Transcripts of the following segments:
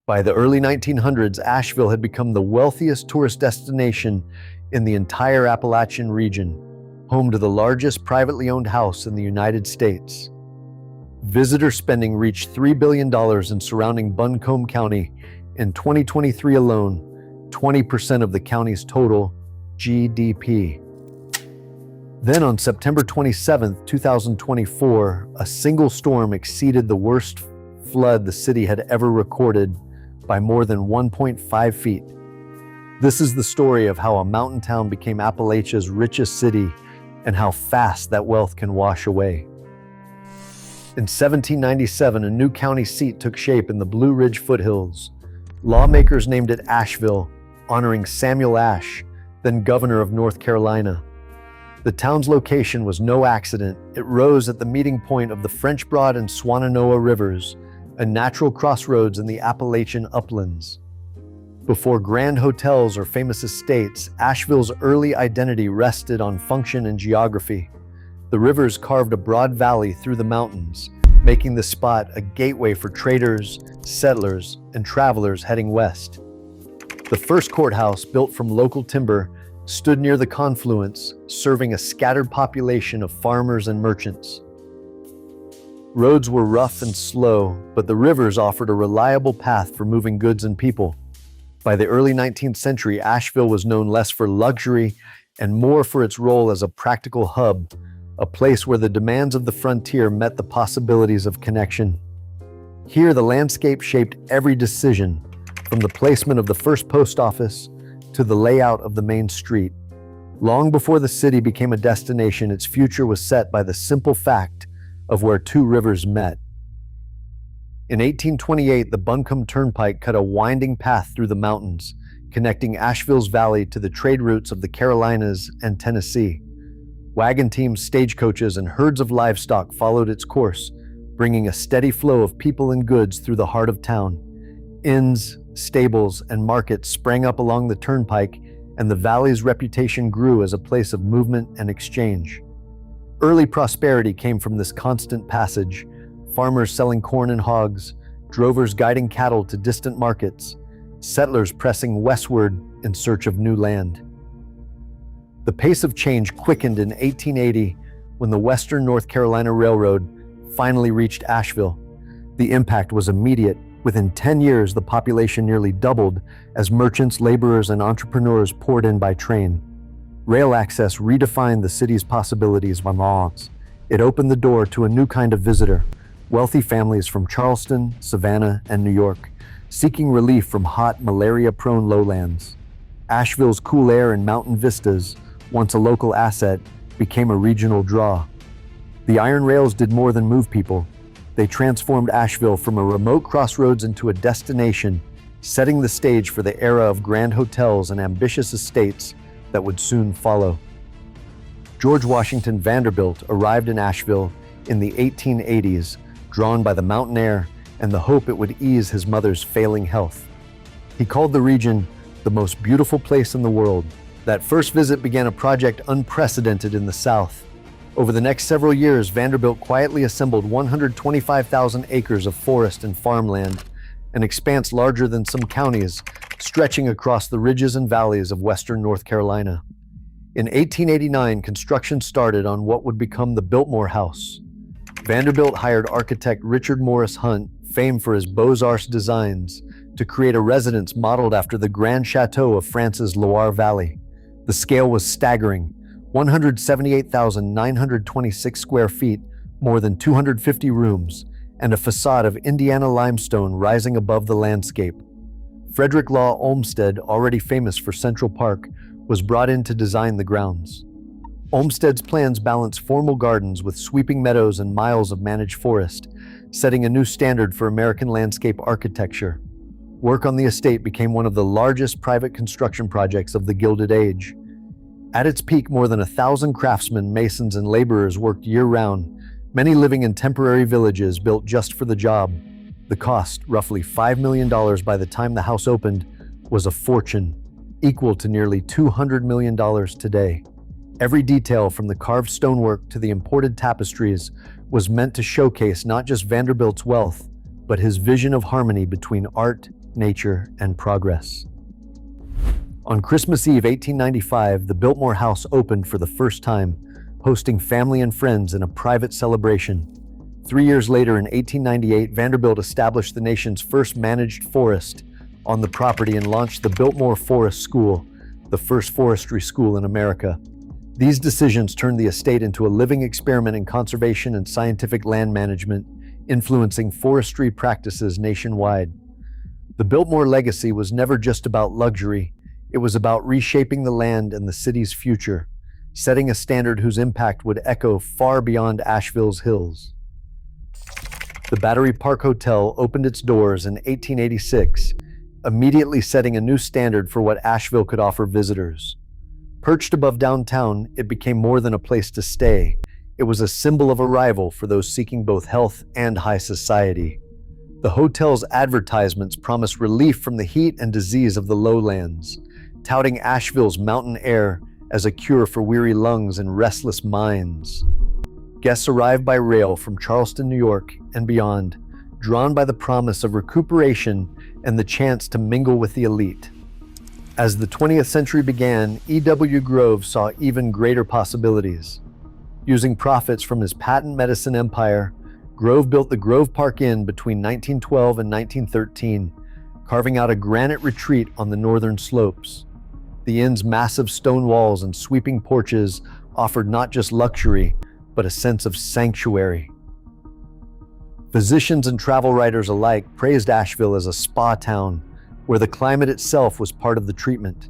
By the early 1900s, Asheville had become the wealthiest tourist destination in the entire Appalachian region, home to the largest privately owned house in the United States. Visitor spending reached $3 billion in surrounding Buncombe County in 2023 alone, 20% of the county's total GDP. Then on September 27, 2024, a single storm exceeded the worst flood the city had ever recorded by more than 1.5 feet. This is the story of how a mountain town became Appalachia's richest city and how fast that wealth can wash away. In 1797, a new county seat took shape in the Blue Ridge foothills. Lawmakers named it Asheville, honoring Samuel Ashe, then governor of North Carolina. The town's location was no accident. It rose at the meeting point of the French Broad and Swannanoa rivers, a natural crossroads in the Appalachian uplands. Before grand hotels or famous estates, Asheville's early identity rested on function and geography. The rivers carved a broad valley through the mountains, making the spot a gateway for traders, settlers, and travelers heading west. The first courthouse, built from local timber, stood near the confluence, serving a scattered population of farmers and merchants. Roads were rough and slow, but the rivers offered a reliable path for moving goods and people. By the early 19th century, Asheville was known less for luxury and more for its role as a practical hub, a place where the demands of the frontier met the possibilities of connection. Here, the landscape shaped every decision, from the placement of the first post office to the layout of the main street. Long before the city became a destination, its future was set by the simple fact of where two rivers met. In 1828, the Buncombe Turnpike cut a winding path through the mountains, connecting Asheville's valley to the trade routes of the Carolinas and Tennessee. Wagon teams, stagecoaches, and herds of livestock followed its course, bringing a steady flow of people and goods through the heart of town. Inns, stables, and markets sprang up along the turnpike, and the valley's reputation grew as a place of movement and exchange. Early prosperity came from this constant passage, farmers selling corn and hogs, drovers guiding cattle to distant markets, settlers pressing westward in search of new land. The pace of change quickened in 1880 when the Western North Carolina Railroad finally reached Asheville. The impact was immediate. Within 10 years, the population nearly doubled as merchants, laborers, and entrepreneurs poured in by train. Rail access redefined the city's possibilities by miles. It opened the door to a new kind of visitor, wealthy families from Charleston, Savannah, and New York, seeking relief from hot, malaria-prone lowlands. Asheville's cool air and mountain vistas, once a local asset, became a regional draw. The iron rails did more than move people. They transformed Asheville from a remote crossroads into a destination, setting the stage for the era of grand hotels and ambitious estates that would soon follow. George Washington Vanderbilt arrived in Asheville in the 1880s, drawn by the mountain air and the hope it would ease his mother's failing health. He called the region the most beautiful place in the world. That first visit began a project unprecedented in the South. Over the next several years, Vanderbilt quietly assembled 125,000 acres of forest and farmland, an expanse larger than some counties, stretching across the ridges and valleys of western North Carolina. In 1889, construction started on what would become the Biltmore House. Vanderbilt hired architect Richard Morris Hunt, famed for his Beaux-Arts designs, to create a residence modeled after the Grand Chateau of France's Loire Valley. The scale was staggering: 178,926 square feet, more than 250 rooms, and a facade of Indiana limestone rising above the landscape. Frederick Law Olmsted, already famous for Central Park, was brought in to design the grounds. Olmsted's plans balanced formal gardens with sweeping meadows and miles of managed forest, setting a new standard for American landscape architecture. Work on the estate became one of the largest private construction projects of the Gilded Age. At its peak, more than 1,000 craftsmen, masons, and laborers worked year-round, many living in temporary villages built just for the job. The cost, roughly $5 million by the time the house opened, was a fortune, equal to nearly $200 million today. Every detail, from the carved stonework to the imported tapestries, was meant to showcase not just Vanderbilt's wealth, but his vision of harmony between art, nature, and progress. On Christmas Eve 1895, the Biltmore House opened for the first time, hosting family and friends in a private celebration. 3 years later, in 1898, Vanderbilt established the nation's first managed forest on the property and launched the Biltmore Forest School, the first forestry school in America. These decisions turned the estate into a living experiment in conservation and scientific land management, influencing forestry practices nationwide. The Biltmore legacy was never just about luxury, it was about reshaping the land and the city's future, setting a standard whose impact would echo far beyond Asheville's hills. The Battery Park Hotel opened its doors in 1886, immediately setting a new standard for what Asheville could offer visitors. Perched above downtown, it became more than a place to stay. It was a symbol of arrival for those seeking both health and high society. The hotel's advertisements promised relief from the heat and disease of the lowlands, touting Asheville's mountain air as a cure for weary lungs and restless minds. Guests arrived by rail from Charleston, New York, and beyond, drawn by the promise of recuperation and the chance to mingle with the elite. As the 20th century began, E.W. Grove saw even greater possibilities. Using profits from his patent medicine empire, Grove built the Grove Park Inn between 1912 and 1913, carving out a granite retreat on the northern slopes. The inn's massive stone walls and sweeping porches offered not just luxury, but a sense of sanctuary. Physicians and travel writers alike praised Asheville as a spa town, where the climate itself was part of the treatment.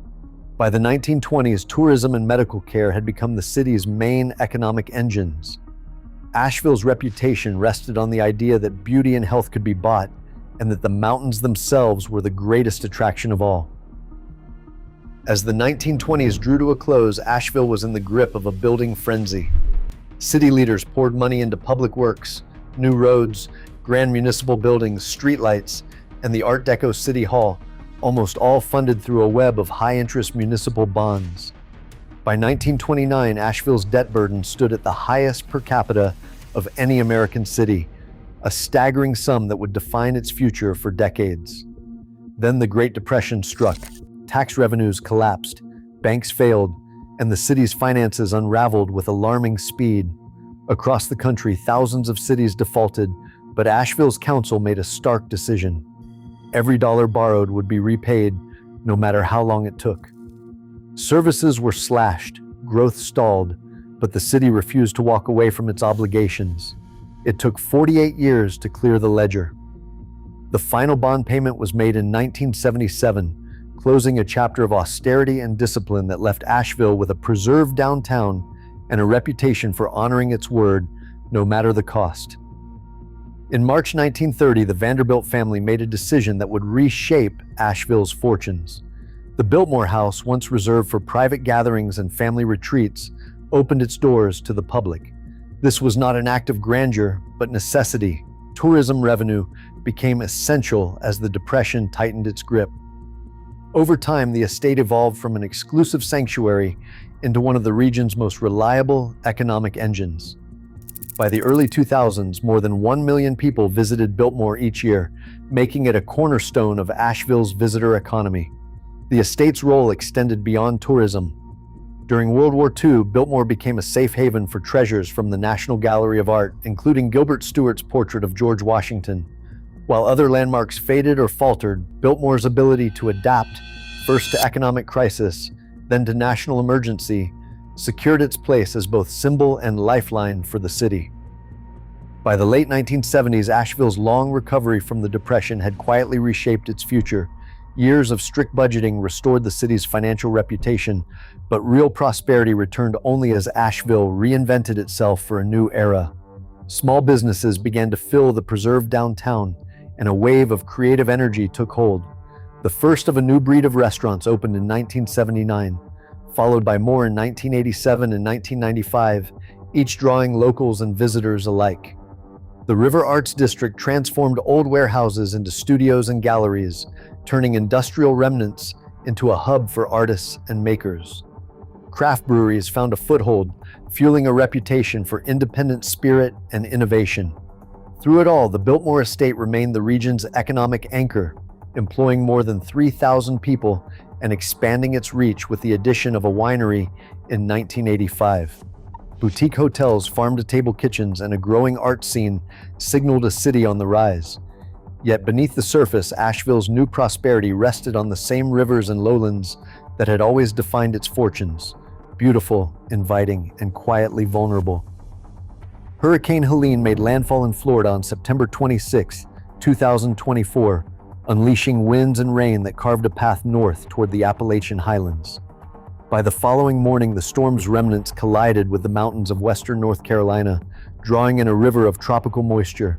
By the 1920s, tourism and medical care had become the city's main economic engines. Asheville's reputation rested on the idea that beauty and health could be bought, and that the mountains themselves were the greatest attraction of all. As the 1920s drew to a close, Asheville was in the grip of a building frenzy. City leaders poured money into public works, new roads, grand municipal buildings, streetlights, and the Art Deco City Hall, almost all funded through a web of high-interest municipal bonds. By 1929, Asheville's debt burden stood at the highest per capita of any American city, a staggering sum that would define its future for decades. Then the Great Depression struck. Tax revenues collapsed, banks failed, and the city's finances unraveled with alarming speed. Across the country, thousands of cities defaulted, but Asheville's council made a stark decision. Every dollar borrowed would be repaid, no matter how long it took. Services were slashed, growth stalled, but the city refused to walk away from its obligations. It took 48 years to clear the ledger. The final bond payment was made in 1977, closing a chapter of austerity and discipline that left Asheville with a preserved downtown and a reputation for honoring its word, no matter the cost. In March 1930, the Vanderbilt family made a decision that would reshape Asheville's fortunes. The Biltmore House, once reserved for private gatherings and family retreats, opened its doors to the public. This was not an act of grandeur, but necessity. Tourism revenue became essential as the Depression tightened its grip. Over time, the estate evolved from an exclusive sanctuary into one of the region's most reliable economic engines. By the early 2000s, more than 1 million people visited Biltmore each year, making it a cornerstone of Asheville's visitor economy. The estate's role extended beyond tourism. During World War II, Biltmore became a safe haven for treasures from the National Gallery of Art, including Gilbert Stuart's portrait of George Washington. While other landmarks faded or faltered, Biltmore's ability to adapt, first to economic crisis, then to national emergency, secured its place as both symbol and lifeline for the city. By the late 1970s, Asheville's long recovery from the Depression had quietly reshaped its future. Years of strict budgeting restored the city's financial reputation, but real prosperity returned only as Asheville reinvented itself for a new era. Small businesses began to fill the preserved downtown, and a wave of creative energy took hold. The first of a new breed of restaurants opened in 1979, followed by more in 1987 and 1995, each drawing locals and visitors alike. The River Arts District transformed old warehouses into studios and galleries, turning industrial remnants into a hub for artists and makers. Craft breweries found a foothold, fueling a reputation for independent spirit and innovation. Through it all, the Biltmore Estate remained the region's economic anchor, employing more than 3,000 people and expanding its reach with the addition of a winery in 1985. Boutique hotels, farm-to-table kitchens, and a growing art scene signaled a city on the rise. Yet beneath the surface, Asheville's new prosperity rested on the same rivers and lowlands that had always defined its fortunes: beautiful, inviting, and quietly vulnerable. Hurricane Helene made landfall in Florida on September 26, 2024, unleashing winds and rain that carved a path north toward the Appalachian highlands. By the following morning, the storm's remnants collided with the mountains of western North Carolina, drawing in a river of tropical moisture.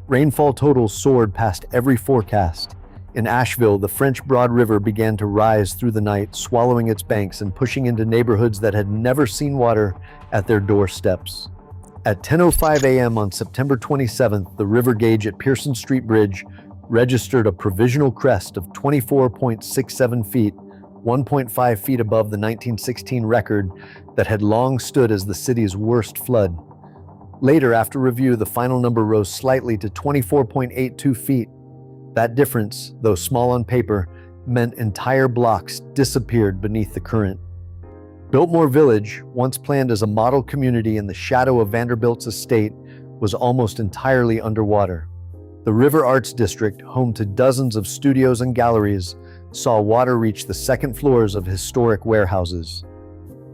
Rainfall totals soared past every forecast. In Asheville, the French Broad River began to rise through the night, swallowing its banks and pushing into neighborhoods that had never seen water at their doorsteps. At 10:05 a.m. on September 27th, the river gauge at Pearson Street Bridge registered a provisional crest of 24.67 feet, 1.5 feet above the 1916 record that had long stood as the city's worst flood. Later, after review, the final number rose slightly to 24.82 feet. That difference, though small on paper, meant entire blocks disappeared beneath the current. Biltmore Village, once planned as a model community in the shadow of Vanderbilt's estate, was almost entirely underwater. The River Arts District, home to dozens of studios and galleries, saw water reach the second floors of historic warehouses.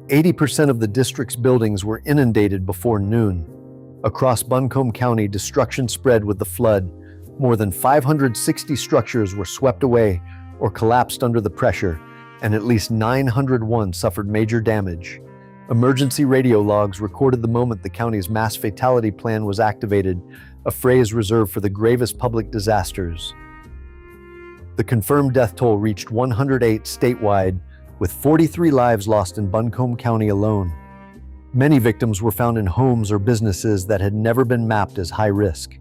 80% of the district's buildings were inundated before noon. Across Buncombe County, destruction spread with the flood. More than 560 structures were swept away or collapsed under the pressure, and at least 901 suffered major damage. Emergency radio logs recorded the moment the county's mass fatality plan was activated, a phrase reserved for the gravest public disasters. The confirmed death toll reached 108 statewide, with 43 lives lost in Buncombe County alone. Many victims were found in homes or businesses that had never been mapped as high risk.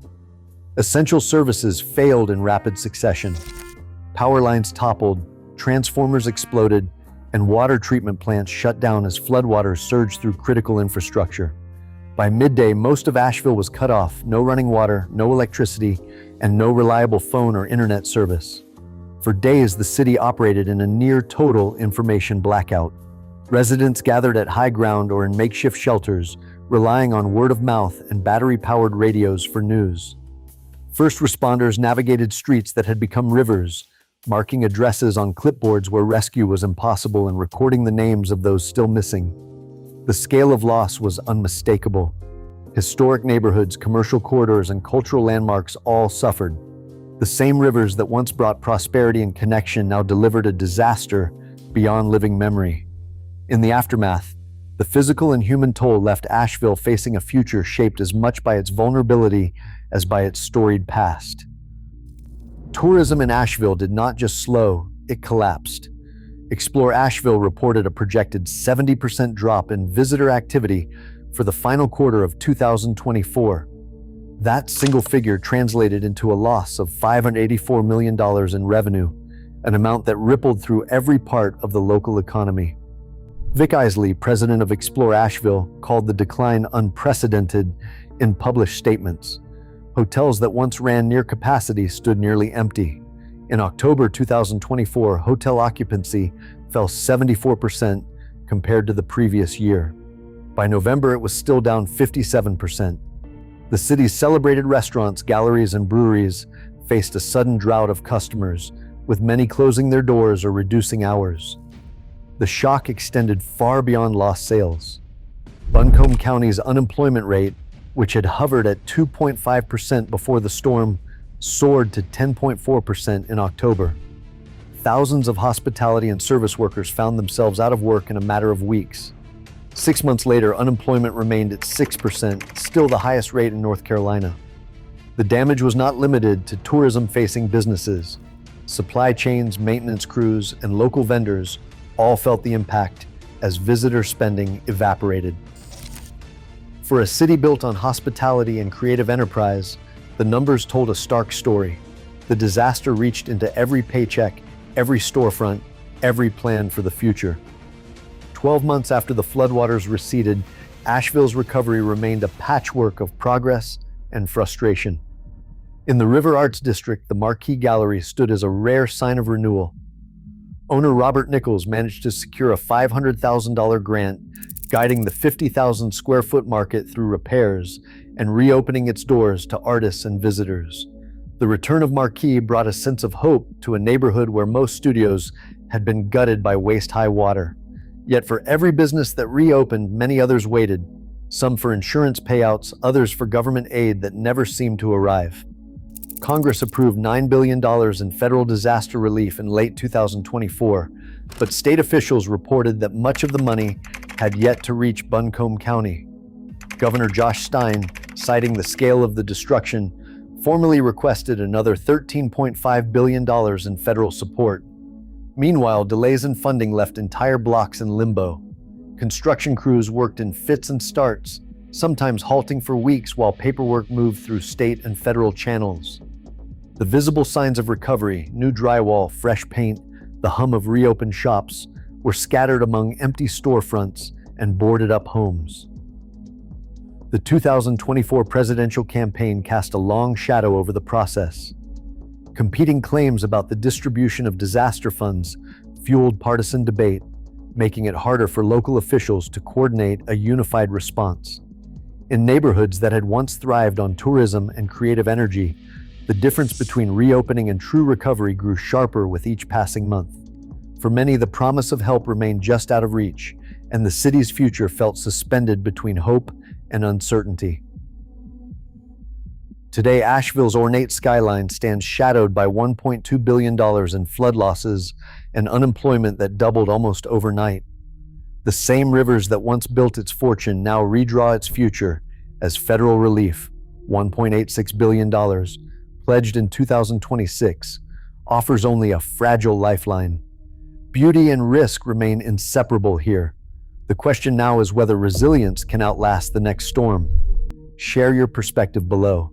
Essential services failed in rapid succession. Power lines toppled, transformers exploded, and water treatment plants shut down as floodwaters surged through critical infrastructure. By midday, most of Asheville was cut off: no running water, no electricity, and no reliable phone or internet service. For days, the city operated in a near-total information blackout. Residents gathered at high ground or in makeshift shelters, relying on word of mouth and battery-powered radios for news. First responders navigated streets that had become rivers, marking addresses on clipboards where rescue was impossible and recording the names of those still missing. The scale of loss was unmistakable. Historic neighborhoods, commercial corridors, and cultural landmarks all suffered. The same rivers that once brought prosperity and connection now delivered a disaster beyond living memory. In the aftermath, the physical and human toll left Asheville facing a future shaped as much by its vulnerability as by its storied past. Tourism in Asheville did not just slow, it collapsed. Explore Asheville reported a projected 70% drop in visitor activity for the final quarter of 2024. That single figure translated into a loss of $584 million in revenue, an amount that rippled through every part of the local economy. Vic Isley, president of Explore Asheville, called the decline unprecedented in published statements. Hotels that once ran near capacity stood nearly empty. In October 2024, hotel occupancy fell 74% compared to the previous year. By November, it was still down 57%. The city's celebrated restaurants, galleries, and breweries faced a sudden drought of customers, with many closing their doors or reducing hours. The shock extended far beyond lost sales. Buncombe County's unemployment rate, which had hovered at 2.5% before the storm, soared to 10.4% in October. Thousands of hospitality and service workers found themselves out of work in a matter of weeks. 6 months later, unemployment remained at 6%, still the highest rate in North Carolina. The damage was not limited to tourism-facing businesses. Supply chains, maintenance crews, and local vendors all felt the impact as visitor spending evaporated. For a city built on hospitality and creative enterprise, the numbers told a stark story. The disaster reached into every paycheck, every storefront, every plan for the future. 12 months after the floodwaters receded, Asheville's recovery remained a patchwork of progress and frustration. In the River Arts District, the Marquee Gallery stood as a rare sign of renewal. Owner Robert Nichols managed to secure a $500,000 grant, guiding the 50,000 square foot market through repairs and reopening its doors to artists and visitors. The return of Marquee brought a sense of hope to a neighborhood where most studios had been gutted by waist-high water. Yet for every business that reopened, many others waited, some for insurance payouts, others for government aid that never seemed to arrive. Congress approved $9 billion in federal disaster relief in late 2024, but state officials reported that much of the money had yet to reach Buncombe County. Governor Josh Stein, citing the scale of the destruction, formally requested another $13.5 billion in federal support. Meanwhile, delays in funding left entire blocks in limbo. Construction crews worked in fits and starts, sometimes halting for weeks while paperwork moved through state and federal channels. The visible signs of recovery, new drywall, fresh paint, the hum of reopened shops, were scattered among empty storefronts and boarded-up homes. The 2024 presidential campaign cast a long shadow over the process. Competing claims about the distribution of disaster funds fueled partisan debate, making it harder for local officials to coordinate a unified response. In neighborhoods that had once thrived on tourism and creative energy, the difference between reopening and true recovery grew sharper with each passing month. For many, the promise of help remained just out of reach, and the city's future felt suspended between hope and uncertainty. Today, Asheville's ornate skyline stands shadowed by $1.2 billion in flood losses and unemployment that doubled almost overnight. The same rivers that once built its fortune now redraw its future as federal relief, $1.86 billion, pledged in 2026, offers only a fragile lifeline. Beauty and risk remain inseparable here. The question now is whether resilience can outlast the next storm. Share your perspective below.